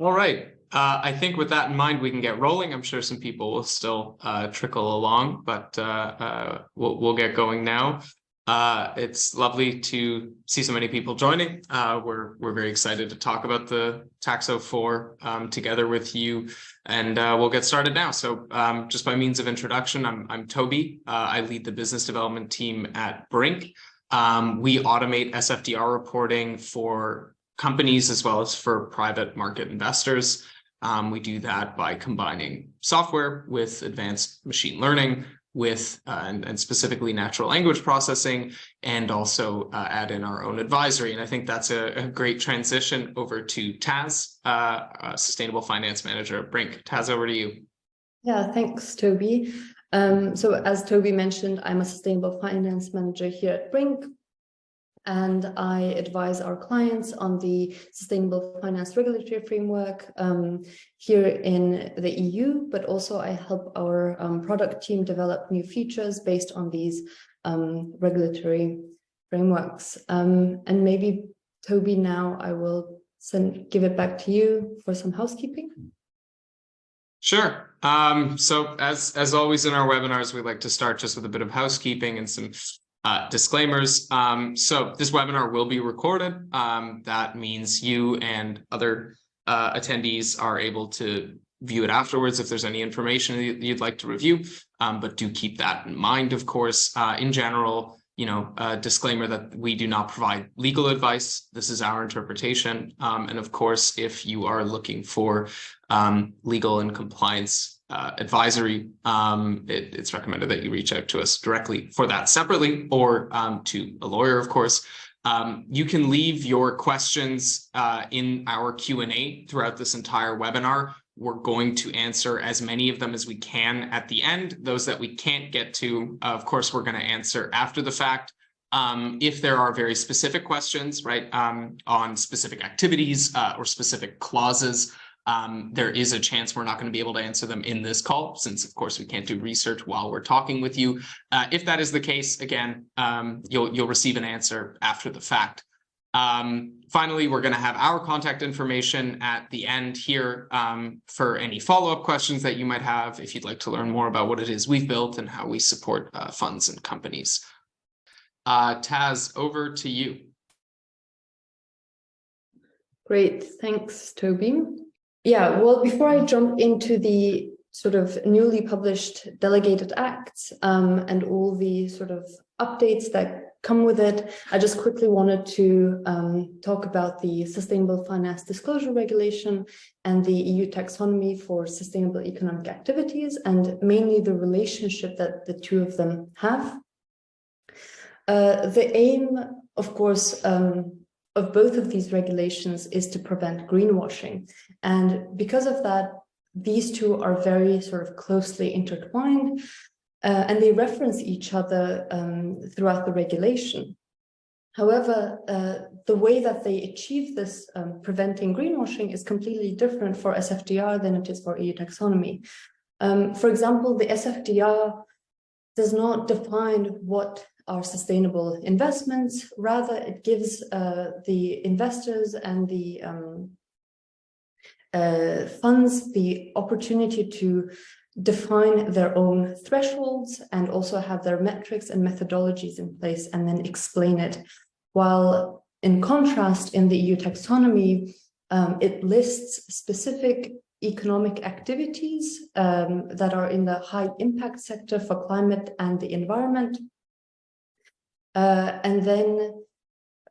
All right. I think with that in mind, we can get rolling. I'm sure some people will still trickle along, but we'll get going now. It's lovely to see so many people joining. We're very excited to talk about the Taxo4 together with you, and we'll get started now. So just by means of introduction, I'm Toby. I lead the business development team at Briink. We automate SFDR reporting for companies as well as for private market investors. We do that by combining software with advanced machine learning, with and specifically natural language processing, and also add in our own advisory. And I think that's a great transition over to Taz, Sustainable Finance Manager at Briink. Taz, over to you. Yeah, thanks, Toby. So as Toby mentioned, I'm a Sustainable Finance Manager here at Briink, and I advise our clients on the sustainable finance regulatory framework here in the EU, but also I help our product team develop new features based on these regulatory frameworks. And maybe, Toby, now I will give it back to you for some housekeeping. Sure. So as always in our webinars, we like to start just with a bit of housekeeping and some disclaimers. So this webinar will be recorded. That means you and other attendees are able to view it afterwards if there's any information you'd like to review, but do keep that in mind, of course. In general, disclaimer that we do not provide legal advice. This is our interpretation. And of course, if you are looking for legal and compliance advisory, it's recommended that you reach out to us directly for that separately, or to a lawyer, of course. You can leave your questions in our Q&A throughout this entire webinar. We're going to answer as many of them as we can at the end. Those that we can't get to, of course, we're going to answer after the fact. If there are very specific questions, right, on specific activities or specific clauses, there is a chance we're not going to be able to answer them in this call, since of course we can't do research while we're talking with you. If that is the case, again, you'll receive an answer after the fact. Finally, we're going to have our contact information at the end here for any follow-up questions that you might have if you'd like to learn more about what it is we've built and how we support funds and companies. Taz, over to you. Great, thanks, Toby. Yeah, well, before I jump into the sort of newly published delegated acts and all the sort of updates that come with it, I just quickly wanted to talk about the Sustainable Finance Disclosure Regulation and the EU Taxonomy for Sustainable Economic Activities, and mainly the relationship that the two of them have. The aim, of course, of both of these regulations is to prevent greenwashing. And because of that, these two are very sort of closely intertwined, and they reference each other throughout the regulation. However, the way that they achieve this preventing greenwashing is completely different for SFDR than it is for EU Taxonomy. For example, the SFDR does not define what are sustainable investments. Rather, it gives the investors and the funds the opportunity to define their own thresholds and also have their metrics and methodologies in place and then explain it. While in contrast, in the EU Taxonomy, it lists specific economic activities that are in the high impact sector for climate and the environment. And then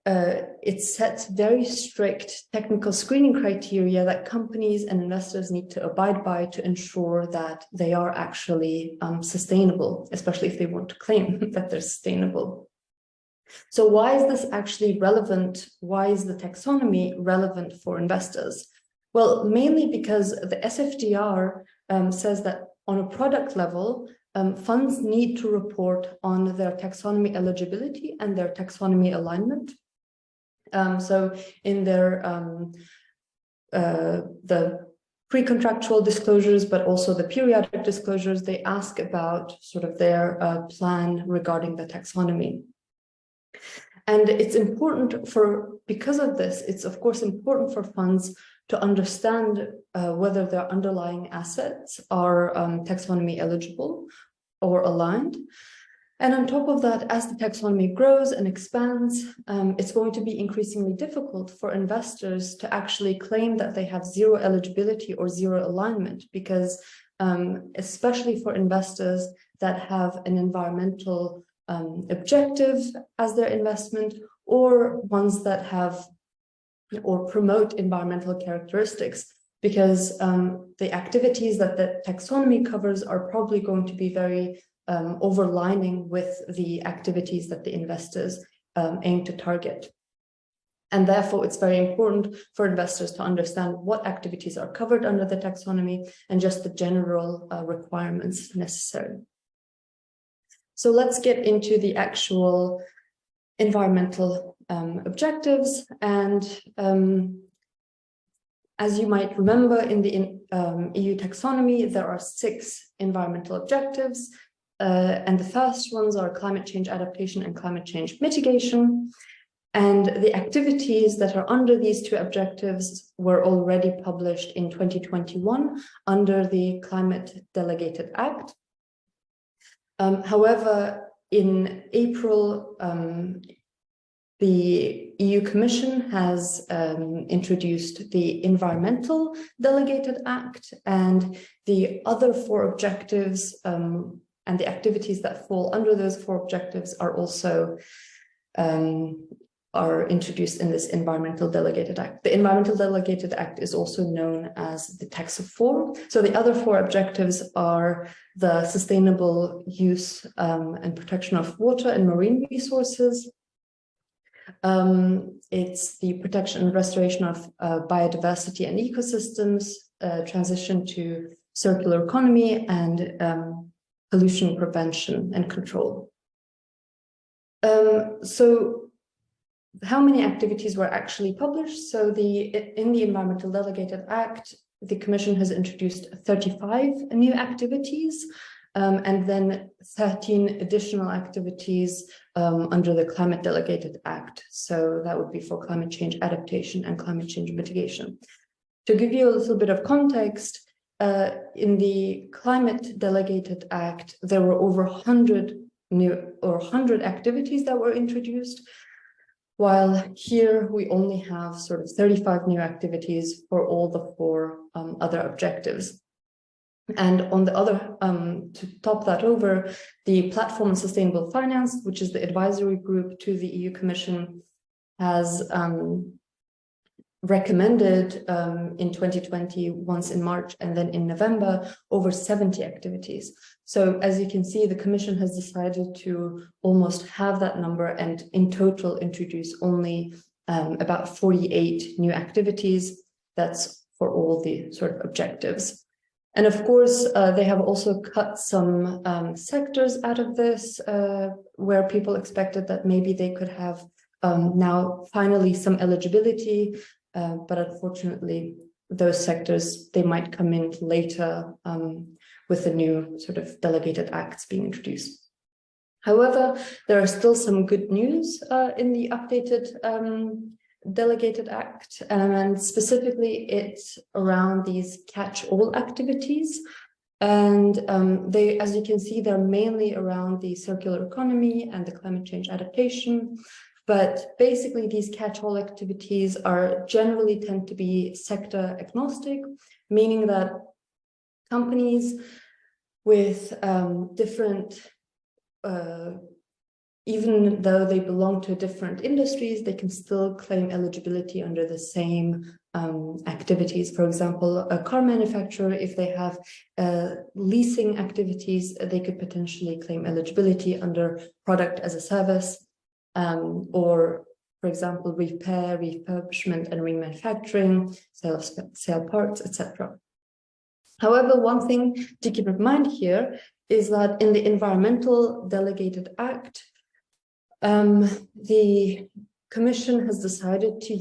it sets very strict technical screening criteria that companies and investors need to abide by to ensure that they are actually sustainable, especially if they want to claim that they're sustainable. So why is this actually relevant? Why is the taxonomy relevant for investors? Well, mainly because the SFDR says that on a product level, funds need to report on their taxonomy eligibility and their taxonomy alignment. So in their the pre-contractual disclosures, but also the periodic disclosures, they ask about sort of their plan regarding the taxonomy. And it's important because of this, it's of course important for funds to understand whether their underlying assets are taxonomy eligible or aligned. And on top of that, as the taxonomy grows and expands, it's going to be increasingly difficult for investors to actually claim that they have zero eligibility or zero alignment, because especially for investors that have an environmental objective as their investment, or ones that have or promote environmental characteristics, because the activities that the taxonomy covers are probably going to be very overlining with the activities that the investors aim to target. And therefore, it's very important for investors to understand what activities are covered under the taxonomy and just the general requirements necessary. So let's get into the actual environmental objectives. And as you might remember, in the EU taxonomy, there are 6 environmental objectives. And the first ones are climate change adaptation and climate change mitigation. And the activities that are under these 2 objectives were already published in 2021 under the Climate Delegated Act. However, in April, the EU Commission has introduced the Environmental Delegated Act, and the other 4 objectives and the activities that fall under those 4 objectives are also introduced in this Environmental Delegated Act. The Environmental Delegated Act is also known as the Taxo4. So the other 4 objectives are the sustainable use and protection of water and marine resources. It's the protection and restoration of biodiversity and ecosystems, transition to circular economy, and pollution prevention and control. So how many activities were actually published? So in the Environmental Delegated Act, the Commission has introduced 35 new activities, and then 13 additional activities under the Climate Delegated Act. So that would be for climate change adaptation and climate change mitigation. To give you a little bit of context, in the Climate Delegated Act, there were over 100 activities that were introduced, while here we only have sort of 35 new activities for all the 4 other objectives. And on the other, to top that over, the Platform on Sustainable Finance, which is the advisory group to the EU Commission, has recommended in 2020, once in March and then in November, over 70 activities. So as you can see, the Commission has decided to almost have that number and in total introduce only about 48 new activities. That's for all the sort of objectives. And of course, they have also cut some sectors out of this, where people expected that maybe they could have now finally some eligibility, but unfortunately, those sectors, they might come in later with the new sort of delegated acts being introduced. However, there are still some good news in the updated delegated act, and specifically it's around these catch-all activities. And they, as you can see, they're mainly around the circular economy and the climate change adaptation. But basically, these catch-all activities are generally tend to be sector agnostic, meaning that companies with different, even though they belong to different industries, they can still claim eligibility under the same activities. For example, a car manufacturer, if they have leasing activities, they could potentially claim eligibility under product as a service. Or, for example, repair, refurbishment, and remanufacturing, sale parts, etc. However, one thing to keep in mind here is that in the Environmental Delegated Act, the Commission has decided to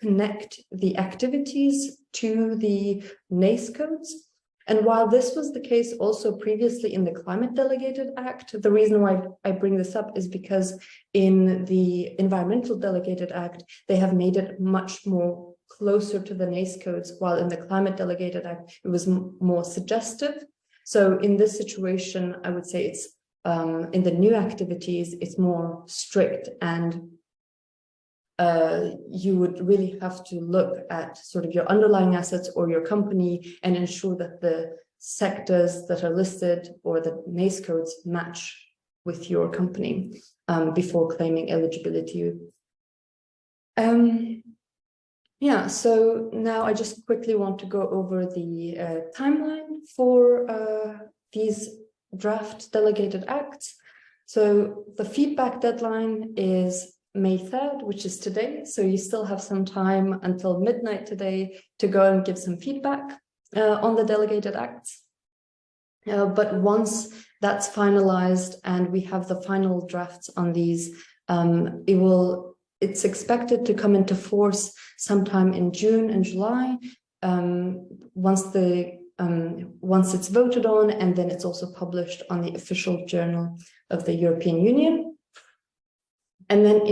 connect the activities to the NACE codes. And while this was the case also previously in the Climate Delegated Act, the reason why I bring this up is because in the Environmental Delegated Act, they have made it much more closer to the NACE codes, while in the Climate Delegated Act, it was more suggestive. So in this situation, I would say it's in the new activities, it's more strict, and you would really have to look at sort of your underlying assets or your company and ensure that the sectors that are listed or the NACE codes match with your company before claiming eligibility. Yeah, so now I just quickly want to go over the timeline for these draft delegated acts. So the feedback deadline is May 3rd, which is today. So you still have some time until midnight today to go and give some feedback on the delegated acts. But once that's finalized and we have the final drafts on these, it's expected to come into force sometime in June and July, once it's voted on, and then it's also published on the official journal of the European Union. And then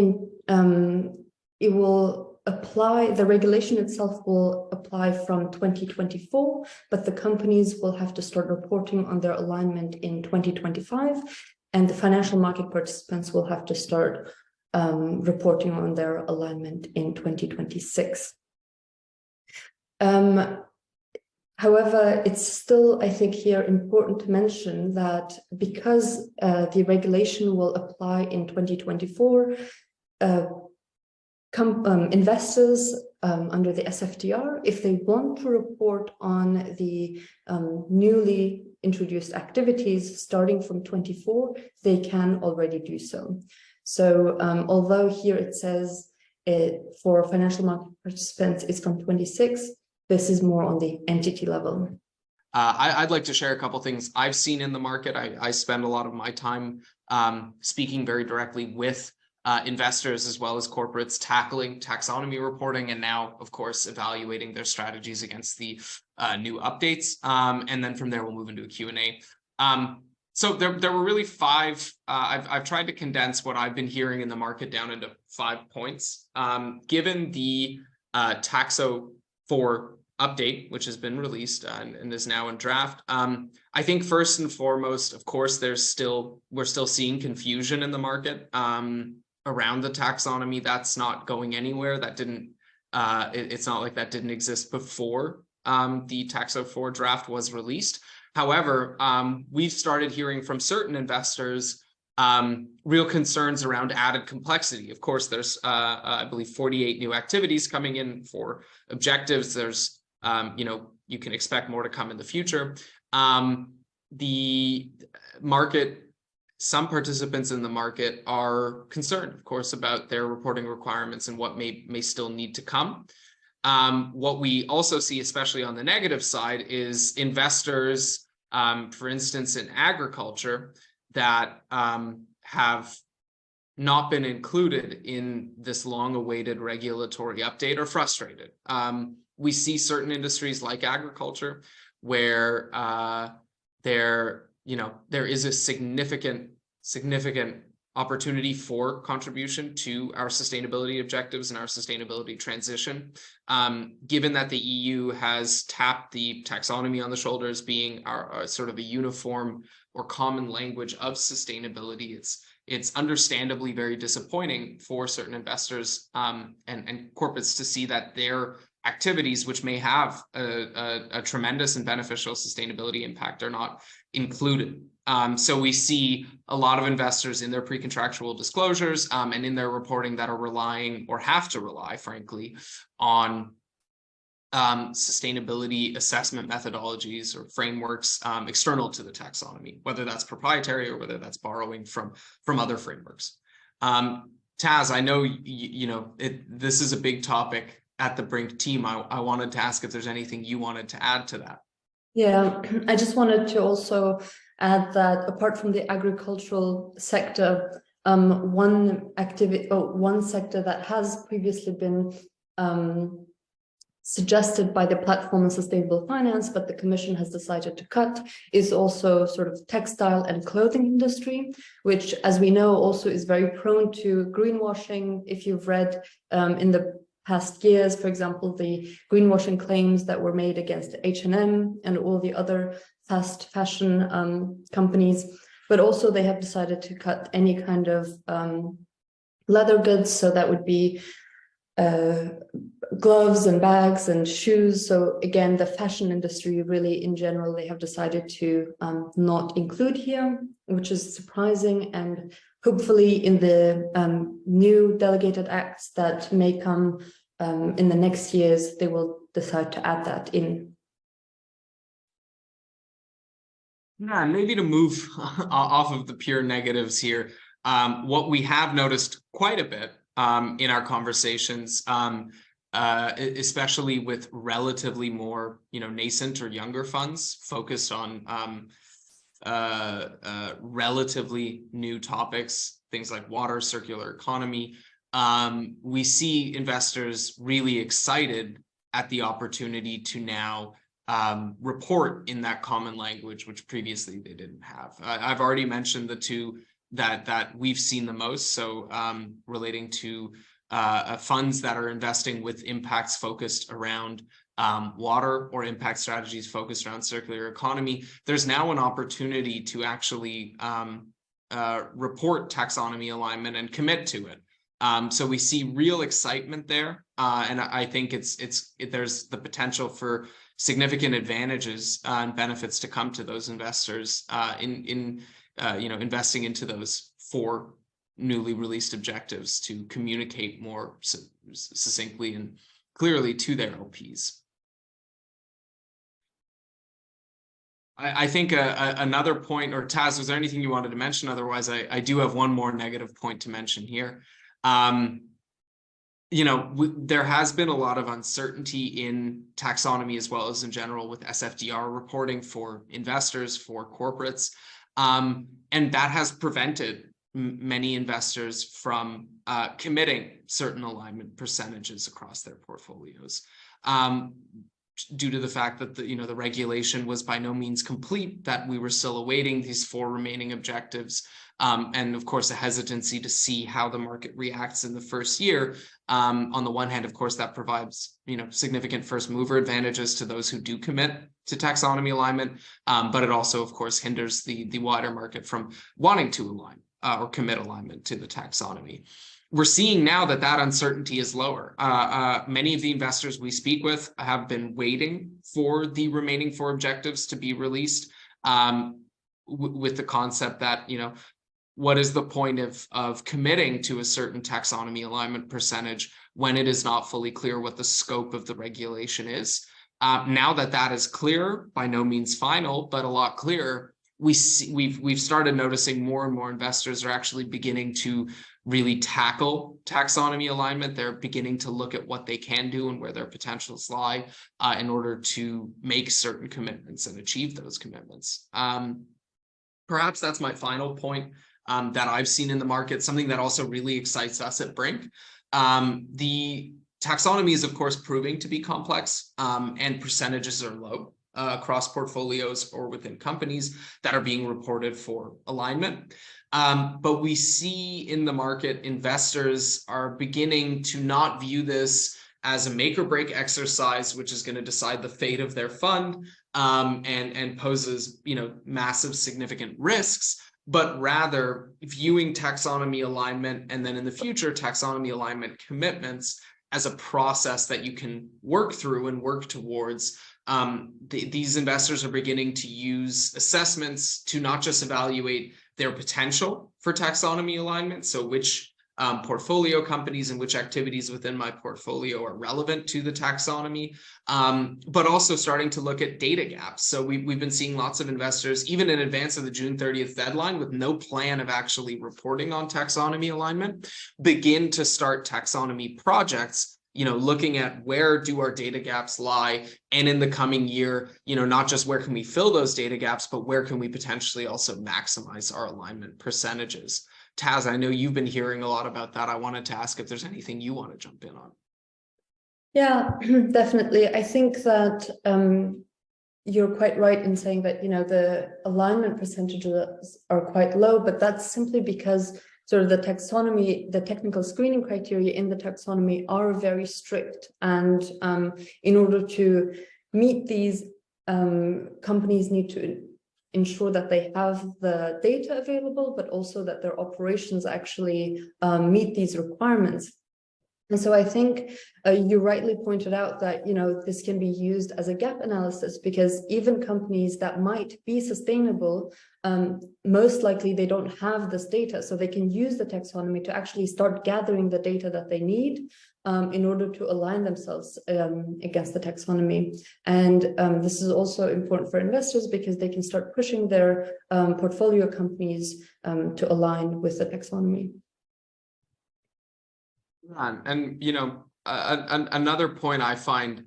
it will apply, the regulation itself will apply from 2024, but the companies will have to start reporting on their alignment in 2025, and the financial market participants will have to start reporting on their alignment in 2026. However, it's still, I think, here important to mention that because the regulation will apply in 2024, investors under the SFDR, if they want to report on the newly introduced activities starting from 24, they can already do so. So although here it says for financial market participants, it's from 26, this is more on the entity level. I'd like to share a couple things I've seen in the market. I spend a lot of my time speaking very directly with investors as well as corporates, tackling taxonomy reporting, and now, of course, evaluating their strategies against the new updates. And then from there, we'll move into a Q&A. So there were really five. I've tried to condense what I've been hearing in the market down into 5 points. Given the Taxo4 update, which has been released and is now in draft, I think first and foremost, of course, we're still seeing confusion in the market around the taxonomy. That's not going anywhere. That didn't. It's not like that didn't exist before the Taxo4 draft was released. However, we've started hearing from certain investors real concerns around added complexity. Of course, there's, I believe, 48 new activities coming in for objectives. There's, you can expect more to come in the future. The market, some participants in the market are concerned, of course, about their reporting requirements and what may still need to come. What we also see, especially on the negative side, is investors, for instance, in agriculture, that have not been included in this long-awaited regulatory update are frustrated. We see certain industries like agriculture where there is a significant opportunity for contribution to our sustainability objectives and our sustainability transition. Given that the EU has tapped the taxonomy on the shoulder as being our sort of a uniform or common language of sustainability, it's understandably very disappointing for certain investors and corporates to see that their activities, which may have a tremendous and beneficial sustainability impact, are not included. So we see a lot of investors in their pre-contractual disclosures and in their reporting that are relying or have to rely, frankly, on sustainability assessment methodologies or frameworks external to the taxonomy, whether that's proprietary or whether that's borrowing from other frameworks. Taz, I know this is a big topic at the Briink team. I wanted to ask if there's anything you wanted to add to that. Yeah, I just wanted to also add that apart from the agricultural sector, one sector that has previously been suggested by the Platform on Sustainable Finance, but the Commission has decided to cut, is also sort of textile and clothing industry, which, as we know, also is very prone to greenwashing. If you've read in the past years. For example, the greenwashing claims that were made against H&M and all the other fast fashion companies, but also they have decided to cut any kind of leather goods. So that would be gloves and bags and shoes. So again, the fashion industry really in general, they have decided to not include here, which is surprising. And hopefully in the new delegated acts that may come in the next years, they will decide to add that in. Yeah, maybe to move off of the pure negatives here, what we have noticed quite a bit in our conversations, especially with relatively more, nascent or younger funds focused on relatively new topics, things like water, circular economy. We see investors really excited at the opportunity to now report in that common language, which previously they didn't have. I've already mentioned the two that we've seen the most. So relating to funds that are investing with impacts focused around water or impact strategies focused around circular economy, there's now an opportunity to actually report taxonomy alignment and commit to it. So we see real excitement there, and I think there's the potential for significant advantages and benefits to come to those investors in investing into those 4 newly released objectives to communicate more succinctly and clearly to their LPs. I think another point, or Taz, was there anything you wanted to mention? Otherwise, I do have one more negative point to mention here. There has been a lot of uncertainty in taxonomy as well as in general with SFDR reporting for investors, for corporates. And that has prevented many investors from committing certain alignment percentages across their portfolios, due to the fact that the regulation was by no means complete, that we were still awaiting these 4 remaining objectives, and of course a hesitancy to see how the market reacts in the first year. On the one hand, of course, that provides significant first mover advantages to those who do commit to taxonomy alignment, but it also, of course, hinders the wider market from wanting to align or commit alignment to the taxonomy. We're seeing now that uncertainty is lower. Many of the investors we speak with have been waiting for the remaining 4 objectives to be released, with the concept that, what is the point of committing to a certain taxonomy alignment percentage when it is not fully clear what the scope of the regulation is? Now that is clear, by no means final, but a lot clearer, we've started noticing more and more investors are actually beginning to really tackle taxonomy alignment. They're beginning to look at what they can do and where their potentials lie in order to make certain commitments and achieve those commitments. Perhaps that's my final point that I've seen in the market, something that also really excites us at Briink. The taxonomy is, of course, proving to be complex, and percentages are low across portfolios or within companies that are being reported for alignment. But we see in the market, investors are beginning to not view this as a make or break exercise, which is going to decide the fate of their fund, and poses, massive significant risks, but rather viewing taxonomy alignment and then in the future taxonomy alignment commitments as a process that you can work through and work towards. These investors are beginning to use assessments to not just evaluate their potential for taxonomy alignment, so which portfolio companies and which activities within my portfolio are relevant to the taxonomy, but also starting to look at data gaps. So we've been seeing lots of investors, even in advance of the June 30th deadline, with no plan of actually reporting on taxonomy alignment, begin to start taxonomy projects, looking at where do our data gaps lie, and in the coming year, not just where can we fill those data gaps, but where can we potentially also maximize our alignment percentages. Taz, I know you've been hearing a lot about that. I wanted to ask if there's anything you want to jump in on. Yeah, definitely. I think that you're quite right in saying that, the alignment percentages are quite low, but that's simply because sort of the taxonomy, the technical screening criteria in the taxonomy are very strict. And in order to meet these, companies need to ensure that they have the data available, but also that their operations actually meet these requirements. And so I think you rightly pointed out that, you know, this can be used as a gap analysis, because even companies that might be sustainable, most likely they don't have this data. So they can use the taxonomy to actually start gathering the data that they need in order to align themselves against the taxonomy. And this is also important for investors because they can start pushing their portfolio companies to align with the taxonomy. And you know, another point I find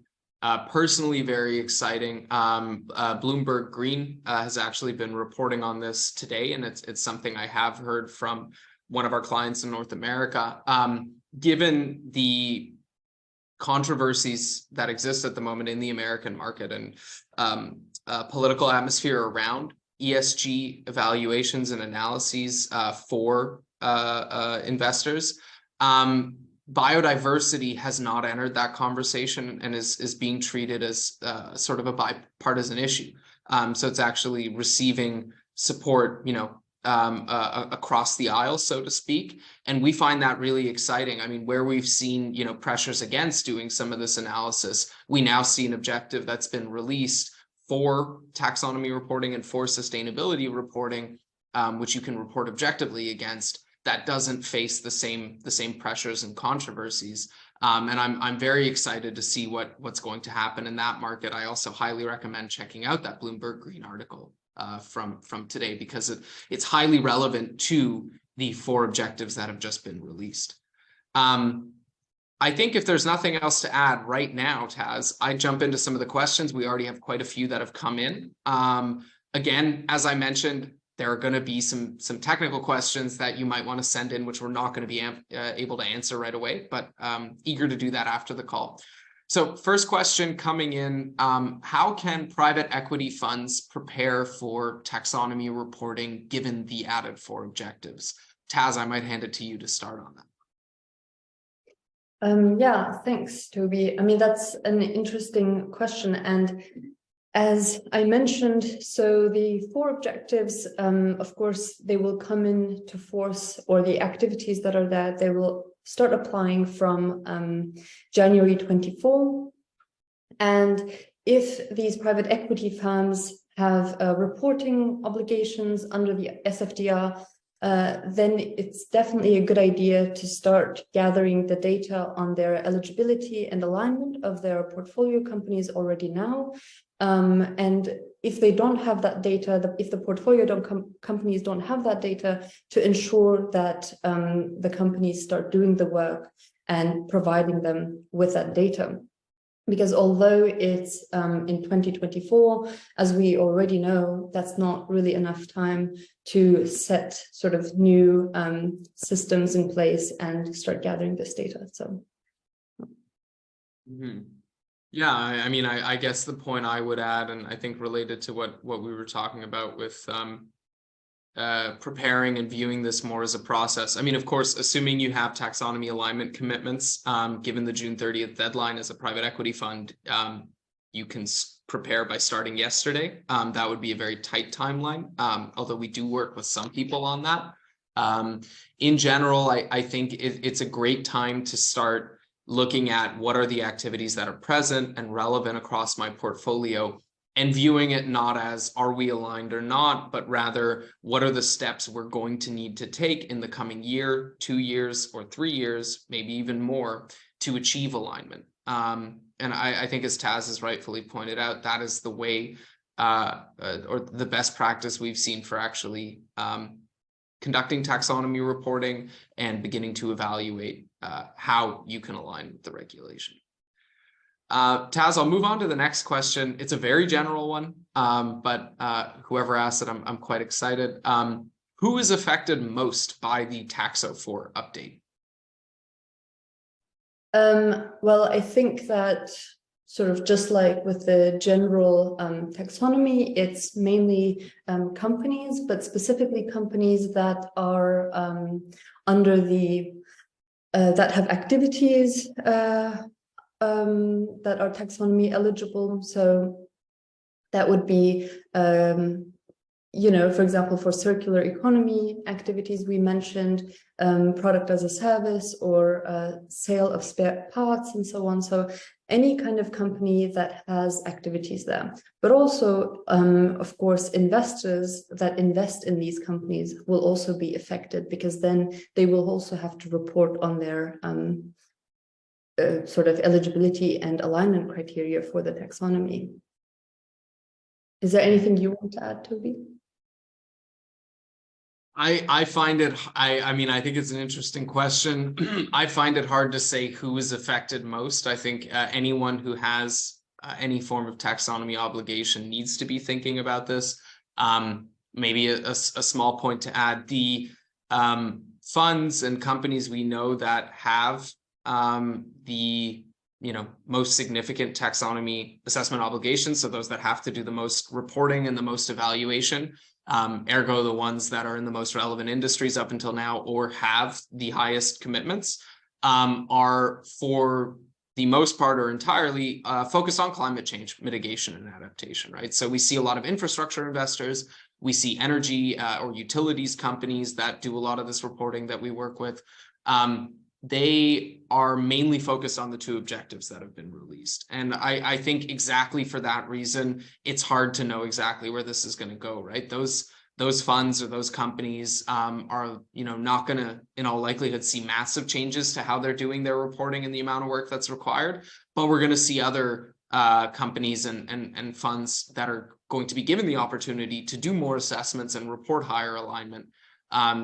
personally very exciting. Bloomberg Green has actually been reporting on this today, and it's something I have heard from one of our clients in North America. Given the controversies that exist at the moment in the American market and political atmosphere around ESG evaluations and analyses for investors, biodiversity has not entered that conversation and is being treated as sort of a bipartisan issue. So it's actually receiving support, you know, across the aisle, so to speak. And we find that really exciting. I mean, where we've seen, you know, pressures against doing some of this analysis, we now see an objective that's been released for taxonomy reporting and for sustainability reporting, which you can report objectively against, that doesn't face the same pressures and controversies. And I'm very excited to see what's going to happen in that market. I also highly recommend checking out that Bloomberg Green article from today, because it's highly relevant to the 4 objectives that have just been released. I think if there's nothing else to add right now, Taz, I jump into some of the questions. We already have quite a few that have come in. Again, as I mentioned, there are going to be some technical questions that you might want to send in, which we're not going to be able to answer right away, but eager to do that after the call. So first question coming in, how can private equity funds prepare for taxonomy reporting given the added 4 objectives? Taz, I might hand it to you to start on that. Yeah, thanks, Toby. I mean, that's an interesting question. And as I mentioned, so the 4 objectives, of course, they will come into force, or the activities that are there, they will start applying from January 24. And if these private equity firms have reporting obligations under the SFDR, then it's definitely a good idea to start gathering the data on their eligibility and alignment of their portfolio companies already now. And if they don't have that data, if the portfolio companies don't have that data, to ensure that the companies start doing the work and providing them with that data. Because although it's in 2024, as we already know, that's not really enough time to set sort of new systems in place and start gathering this data. So. Mm-hmm. Yeah, I mean, I guess the point I would add, and I think related to what we were talking about with preparing and viewing this more as a process. I mean, of course, assuming you have taxonomy alignment commitments, given the June 30th deadline as a private equity fund, you can prepare by starting yesterday. That would be a very tight timeline, although we do work with some people on that. In general, I think it's a great time to start looking at what are the activities that are present and relevant across my portfolio, and viewing it not as are we aligned or not, but rather what are the steps we're going to need to take in the coming year, 2 years, or 3 years, maybe even more, to achieve alignment. And I think, as Taz has rightfully pointed out, that is the way or the best practice we've seen for actually conducting taxonomy reporting and beginning to evaluate how you can align with the regulation. Taz, I'll move on to the next question. It's a very general one, but whoever asked it, I'm quite excited. Who is affected most by the Taxo4 update? Well, I think that sort of just like with the general taxonomy, it's mainly companies, but specifically companies that are under the that have activities that are taxonomy eligible. So that would be, you know, for example, for circular economy activities, we mentioned product as a service or sale of spare parts and so on. So any kind of company that has activities there, but also, of course, investors that invest in these companies will also be affected, because then they will also have to report on their sort of eligibility and alignment criteria for the taxonomy. Is there anything you want to add, Toby? I find it, I mean, I think it's an interesting question. I find it hard to say who is affected most. I think anyone who has any form of taxonomy obligation needs to be thinking about this. Maybe a small point to add, the funds and companies we know that have the most significant taxonomy assessment obligations, so those that have to do the most reporting and the most evaluation, ergo the ones that are in the most relevant industries up until now or have the highest commitments, are for the most part or entirely focused on climate change mitigation and adaptation, right? So we see a lot of infrastructure investors, we see energy or utilities companies that do a lot of this reporting that we work with. They are mainly focused on the two objectives that have been released. And I think exactly for that reason, it's hard to know exactly where this is going to go, right? Those funds or those companies are, not going to, in all likelihood, see massive changes to how they're doing their reporting and the amount of work that's required. But we're going to see other companies and funds that are going to be given the opportunity to do more assessments and report higher alignment.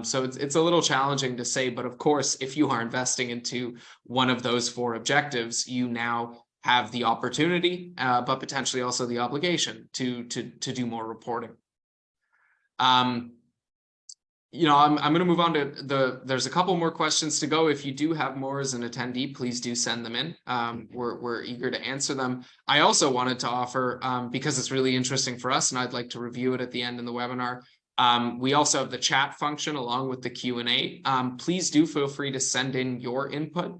So it's a little challenging to say, but of course, if you are investing into one of those four objectives, you now have the opportunity, but potentially also the obligation to do more reporting. I'm going to move on to there's a couple more questions to go. If you do have more as an attendee, please do send them in. We're eager to answer them. I also wanted to offer, because it's really interesting for us, and I'd like to review it at the end in the webinar. We also have the chat function along with the Q&A. Please do feel free to send in your input.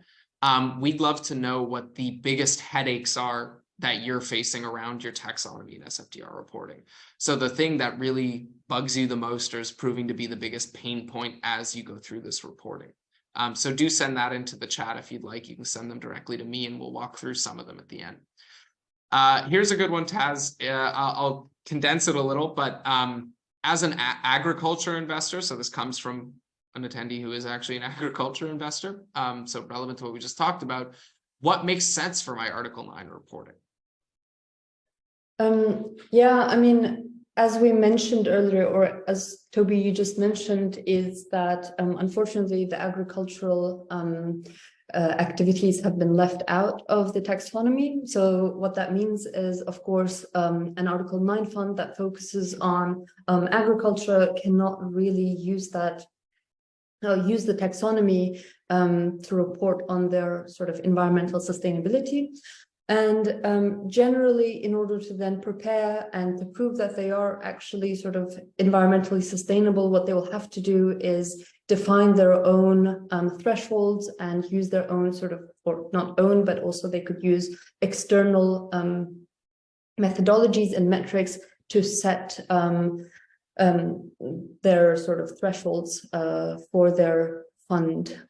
We'd love to know what the biggest headaches are that you're facing around your taxonomy and SFDR reporting. So the thing that really bugs you the most or is proving to be the biggest pain point as you go through this reporting. So do send that into the chat if you'd like. You can send them directly to me and we'll walk through some of them at the end. Here's a good one, Taz. I'll condense it a little, but as an agriculture investor, so this comes from an attendee who is actually an agriculture investor, so relevant to what we just talked about, what makes sense for my Article 9 reporting? Yeah, I mean, as we mentioned earlier, or as Toby, you just mentioned, is that unfortunately the agricultural activities have been left out of the taxonomy. So what that means is, of course, an Article 9 fund that focuses on agriculture cannot really use the taxonomy to report on their sort of environmental sustainability. And generally, in order to then prepare and to prove that they are actually sort of environmentally sustainable, what they will have to do is define their own thresholds and use their own sort of, or not own, but also they could use external methodologies and metrics to set their sort of thresholds for their fund.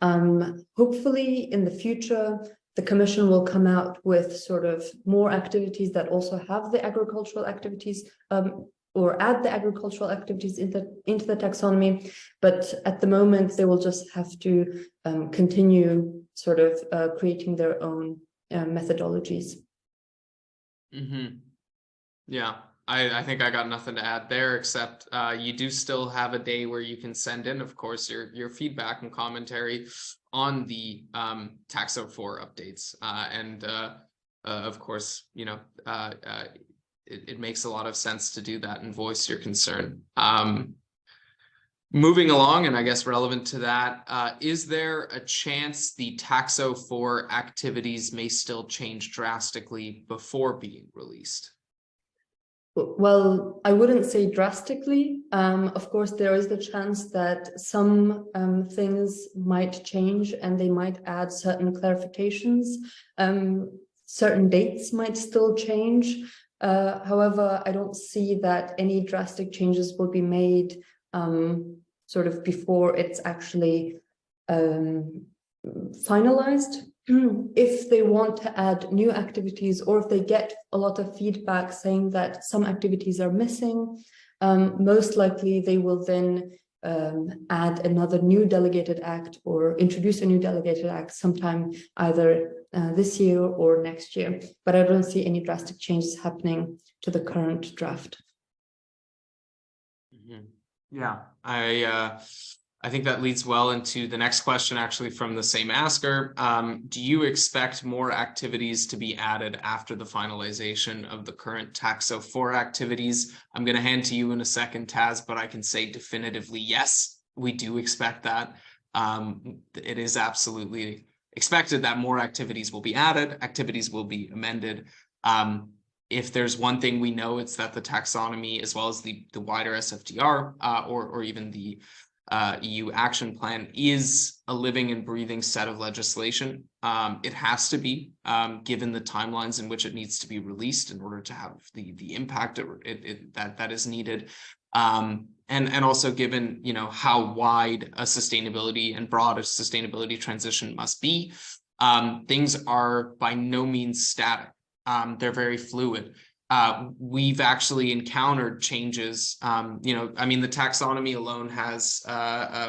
Hopefully in the future, the Commission will come out with sort of more activities that also have the agricultural activities or add the agricultural activities into the taxonomy. But at the moment, they will just have to continue sort of creating their own methodologies. Mm-hmm. Yeah, I think I got nothing to add there, except you do still have a day where you can send in, of course, your feedback and commentary on the Taxo4 updates. And of course, it makes a lot of sense to do that and voice your concern. Moving along, and I guess relevant to that, is there a chance the Taxo4 activities may still change drastically before being released? Well, I wouldn't say drastically. Of course, there is the chance that some things might change and they might add certain clarifications. Certain dates might still change. However, I don't see that any drastic changes will be made sort of before it's actually finalized. If they want to add new activities, or if they get a lot of feedback saying that some activities are missing, most likely they will then add another new delegated act or introduce a new delegated act sometime either this year or next year. But I don't see any drastic changes happening to the current draft. Yeah, I think that leads well into the next question, actually, from the same asker. Do you expect more activities to be added after the finalization of the current Taxo4 activities? I'm going to hand to you in a second, Taz, but I can say definitively yes, we do expect that. It is absolutely expected that more activities will be added, activities will be amended. If there's one thing we know, it's that the taxonomy, as well as the wider SFDR or even the EU action plan, is a living and breathing set of legislation. It has to be, given the timelines in which it needs to be released in order to have the impact that is needed. And also given, you know, how wide a sustainability and broad a sustainability transition must be, things are by no means static. They're very fluid. We've actually encountered changes. You know, I mean, the taxonomy alone has,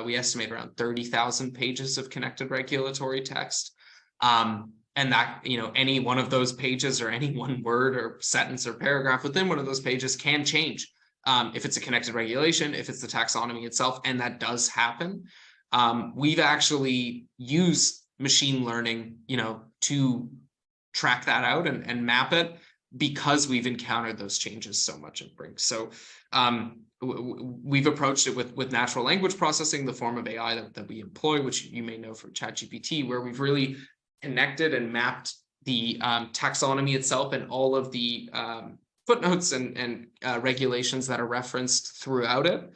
we estimate, around 30,000 pages of connected regulatory text. And that, you know, any one of those pages or any one word or sentence or paragraph within one of those pages can change. If it's a connected regulation, if it's the taxonomy itself, and that does happen. We've actually used machine learning, you know, to track that out and map it, because we've encountered those changes so much in Briink. So we've approached it with natural language processing, the form of AI that we employ, which you may know from ChatGPT, where we've really connected and mapped the taxonomy itself and all of the footnotes and regulations that are referenced throughout it,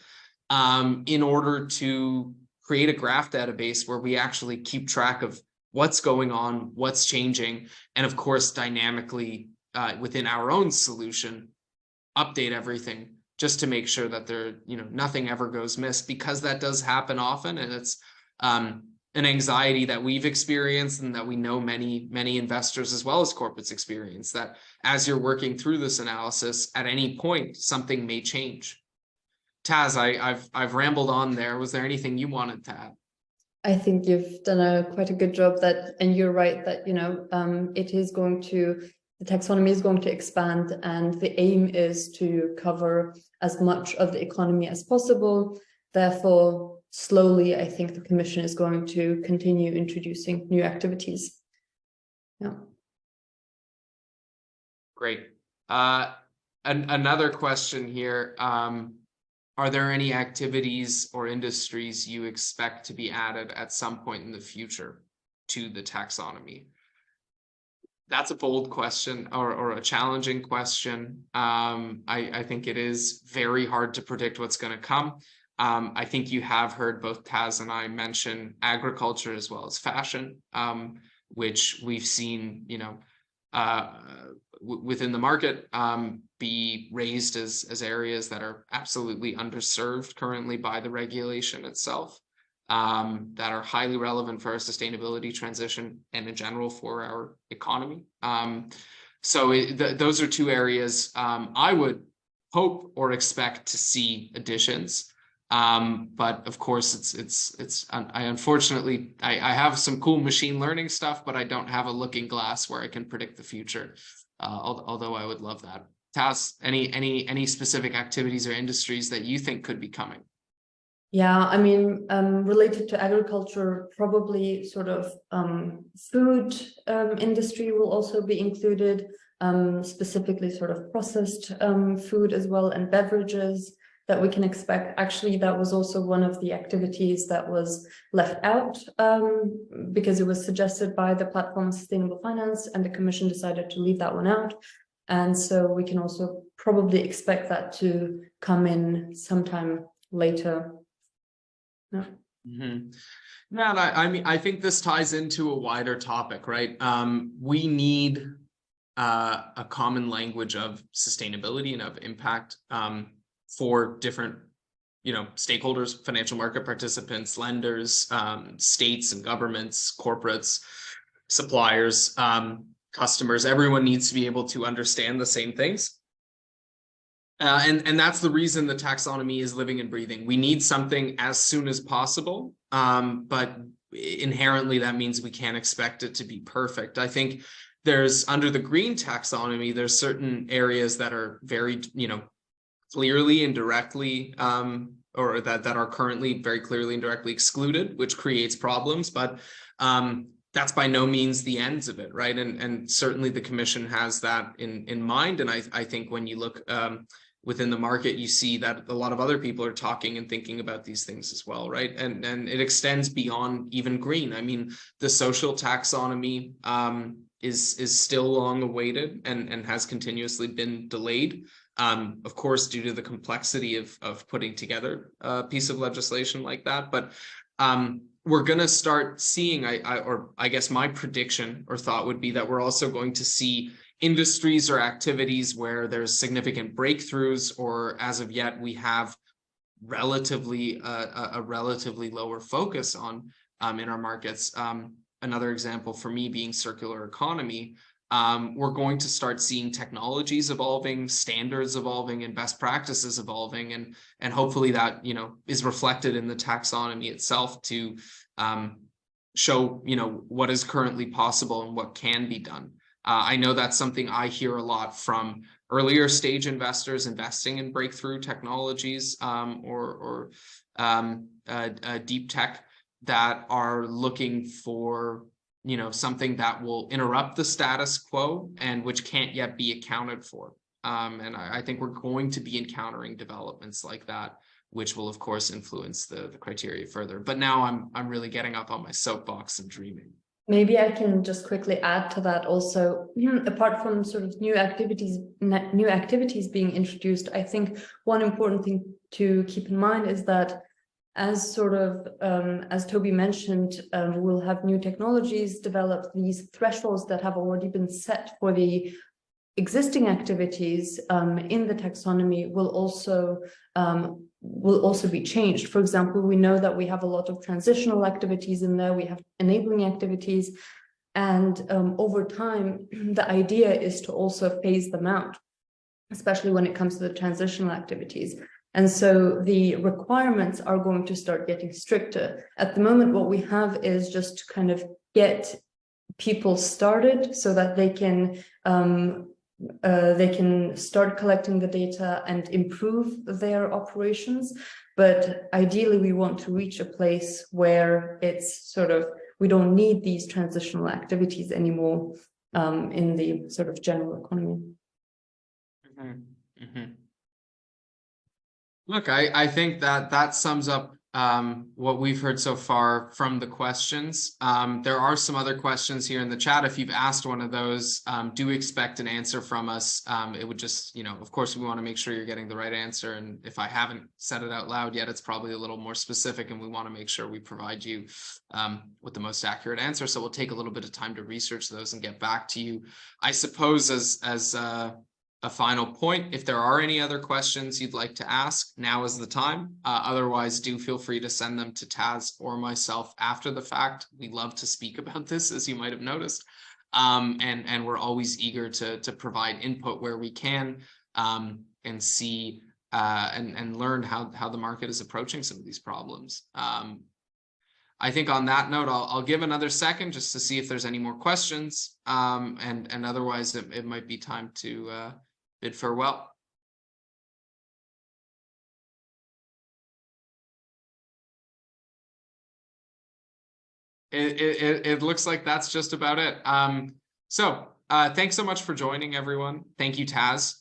in order to create a graph database where we actually keep track of what's going on, what's changing, and of course, dynamically within our own solution, update everything just to make sure that there, you know, nothing ever goes missed, because that does happen often, and it's an anxiety that we've experienced and that we know many investors as well as corporates experience, that as you're working through this analysis, at any point something may change. Taz, I've rambled on there. Was there anything you wanted to add? I think you've done quite a good job, and you're right that, you know, the taxonomy is going to expand, and the aim is to cover as much of the economy as possible. Therefore, slowly, I think the Commission is going to continue introducing new activities. Yeah. Great. Another question here. Are there any activities or industries you expect to be added at some point in the future to the taxonomy? That's a bold question, or a challenging question. I think it is very hard to predict what's going to come. I think you have heard both Taz and I mention agriculture as well as fashion, which we've seen, you know, within the market, be raised as areas that are absolutely underserved currently by the regulation itself, that are highly relevant for our sustainability transition and in general for our economy. So those are two areas I would hope or expect to see additions. But of course, unfortunately, I have some cool machine learning stuff, but I don't have a looking glass where I can predict the future. Although I would love that. Taz, any specific activities or industries that you think could be coming? Yeah, I mean, related to agriculture, probably sort of food industry will also be included, specifically sort of processed food as well, and beverages. that we can expect. Actually, that was also one of the activities that was left out because it was suggested by the Platform on Sustainable Finance, and the Commission decided to leave that one out. And so we can also probably expect that to come in sometime later. Yeah. Mm-hmm. Yeah, and I mean, I think this ties into a wider topic, right? We need a common language of sustainability and of impact for different, stakeholders, financial market participants, lenders, states and governments, corporates, suppliers, customers. Everyone needs to be able to understand the same things. And that's the reason the taxonomy is living and breathing. We need something as soon as possible, but inherently that means we can't expect it to be perfect. I think there's, under the green taxonomy, there's certain areas that are very, clearly and directly, or that are currently very clearly and directly excluded, which creates problems. But that's by no means the ends of it, right? And certainly the Commission has that in mind. And I think when you look within the market, you see that a lot of other people are talking and thinking about these things as well, right? And it extends beyond even green. I mean, the social taxonomy is still long awaited and has continuously been delayed. Of course, due to the complexity of putting together a piece of legislation like that. But we're going to start seeing, I guess my prediction or thought would be that we're also going to see industries or activities where there's significant breakthroughs, or as of yet, we have relatively a relatively lower focus on in our markets. Another example for me being circular economy. We're going to start seeing technologies evolving, standards evolving, and best practices evolving, and hopefully that is reflected in the taxonomy itself to show what is currently possible and what can be done. I know that's something I hear a lot from earlier stage investors investing in breakthrough technologies or deep tech that are looking for something that will interrupt the status quo and which can't yet be accounted for. And I think we're going to be encountering developments like that, which will of course influence the criteria further. But now I'm really getting up on my soapbox and dreaming. Maybe I can just quickly add to that also, apart from sort of new activities being introduced, I think one important thing to keep in mind is that as sort of, as Toby mentioned, we'll have new technologies develop. These thresholds that have already been set for the existing activities in the taxonomy will also be changed. For example, we know that we have a lot of transitional activities in there. We have enabling activities, and over time, the idea is to also phase them out, especially when it comes to the transitional activities. And so the requirements are going to start getting stricter. At the moment, what we have is just to kind of get people started so that they can start collecting the data and improve their operations. But ideally, we want to reach a place where it's sort of, we don't need these transitional activities anymore in the sort of general economy. Mm-hmm. Mm-hmm. Look, I think that sums up what we've heard so far from the questions. There are some other questions here in the chat. If you've asked one of those, do expect an answer from us. It would just, of course, we want to make sure you're getting the right answer. And if I haven't said it out loud yet, it's probably a little more specific, and we want to make sure we provide you with the most accurate answer. So we'll take a little bit of time to research those and get back to you. I suppose as a final point, if there are any other questions you'd like to ask, now is the time. Otherwise, do feel free to send them to Taz or myself after the fact. We love to speak about this, as you might have noticed. And we're always eager to provide input where we can and see and learn how the market is approaching some of these problems. I think on that note, I'll give another second just to see if there's any more questions. And otherwise, it might be time to bid farewell. It looks like that's just about it. So Thanks so much for joining, everyone. Thank you, Taz,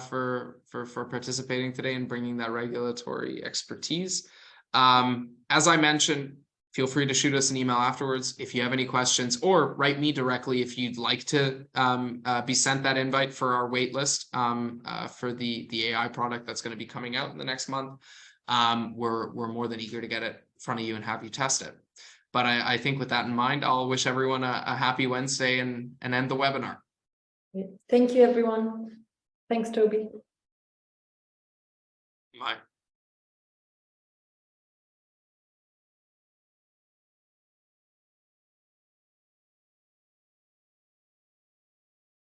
for participating today and bringing that regulatory expertise. As I mentioned, feel free to shoot us an email afterwards if you have any questions, or write me directly if you'd like to be sent that invite for our wait list for the AI product that's going to be coming out in the next month. We're more than eager to get it in front of you and have you test it. But I think with that in mind, I'll wish everyone a happy Wednesday and end the webinar. Thank you, everyone. Thanks, Toby. Bye.